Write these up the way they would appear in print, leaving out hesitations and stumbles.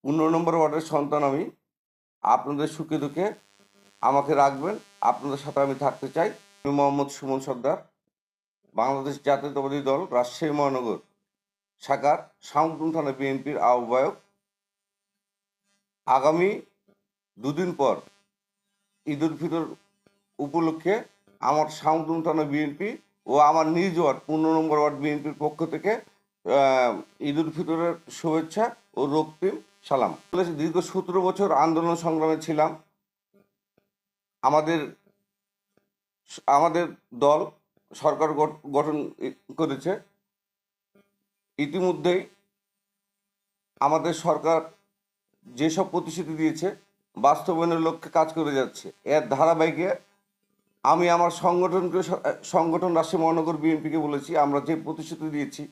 15 নম্বর ওয়ার্ডের সন্তান আমি। আপনাদের সুখে দুঃখে আমাকে রাখবেন, আপনাদের সাথে আমি থাকতে চাই। আমি মোহাম্মদ সুমন সর্দার, বাংলাদেশ জাতীয়তাবাদী দল রাজশাহী মহানগর শাখার শামগুন থানা বিএনপির আহ্বায়ক। আগামী দুদিন পর ঈদ উল ফিতর উপলক্ষে আমার শামগুন থানা বিএনপি ও আমার নিজ ওয়ার্ড 15 নম্বর ওয়ার্ড বিএনপির পক্ষ থেকে ঈদ উল ফিতরের শুভেচ্ছা ও রক্তিম সালাম। দীর্ঘ 17 বছর আন্দোলন সংগ্রামে ছিলাম। আমাদের আমাদের দল সরকার গঠন করেছে। ইতিমধ্যেই আমাদের সরকার যেসব প্রতিশ্রুতি দিয়েছে বাস্তবায়নের লক্ষ্যে কাজ করে যাচ্ছে। এর ধারাবাহিকে আমি আমার সংগঠন রাজশাহী মহানগর বিএনপিকে বলেছি, আমরা যে প্রতিশ্রুতি দিয়েছি,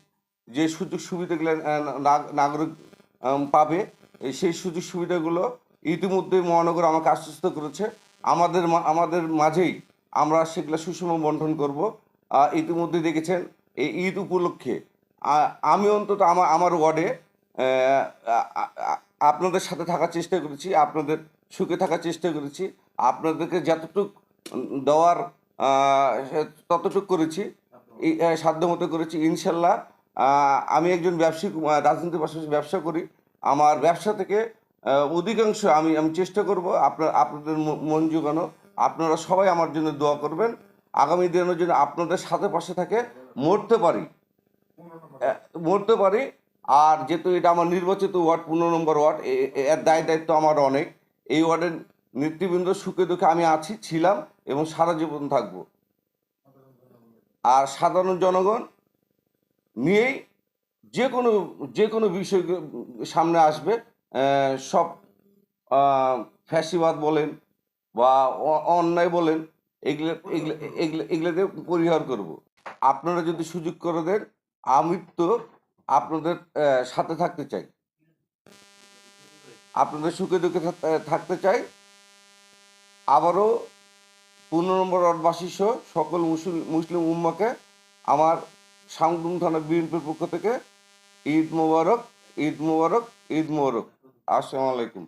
যে সুযোগ সুবিধাগুলো নাগরিক পাবে, সেই সুযোগ সুবিধাগুলো ইতিমধ্যেই মহানগর আমাকে আশ্বস্ত করেছে। আমাদের মাঝেই আমরা সেগুলো সুষম বন্টন করব। ইতিমধ্যে দেখেছেন এই ঈদ উপলক্ষে আমি অন্তত আমার ওয়ার্ডে আপনাদের সাথে থাকার চেষ্টা করেছি, আপনাদের সুখে থাকার চেষ্টা করেছি, আপনাদেরকে যতটুক দেওয়ার ততটুক করেছি, সাধ্যমতো করেছি। ইনশাল্লাহ আমি একজন ব্যবসায়িক, রাজনীতির পাশাপাশি ব্যবসা করি। আমার ব্যবসা থেকে অধিকাংশ আমি চেষ্টা করব আপনাদের মন জোগানো। আপনারা সবাই আমার জন্য দোয়া করবেন, আগামী দিনের জন্য আপনাদের সাথে পাশে থাকে মরতে পারি। আর যেহেতু এটা আমার নির্বাচিত ওয়ার্ড, 15 নম্বর ওয়ার্ড, এর দায়িত্ব আমার অনেক। এই ওয়ার্ডের নেতৃবৃন্দ সুখে দুঃখে আমি আছি, ছিলাম এবং সারা জীবন থাকব। আর সাধারণ জনগণ নিয়েই যে কোনো বিষয় সামনে আসবে, সব ফ্যাসিবাদ বলেন বা অন্যায় বলেন, এগুলোতে পরিহার করব। আপনারা যদি সুযোগ করে দেন, আমি তো আপনাদের সাথে থাকতে চাই, আপনাদের সুখে দুঃখে থাকতে চাই। আবারও 15 নম্বর ওয়ার্ডবাসী সহ সকল মুসলিম উম্মাকে আমার শামগুন থানা বিএনপির পক্ষ থেকে ঈদ মোবারক, ঈদ মোবারক, ঈদ মোবারক। আসসালামু আলাইকুম।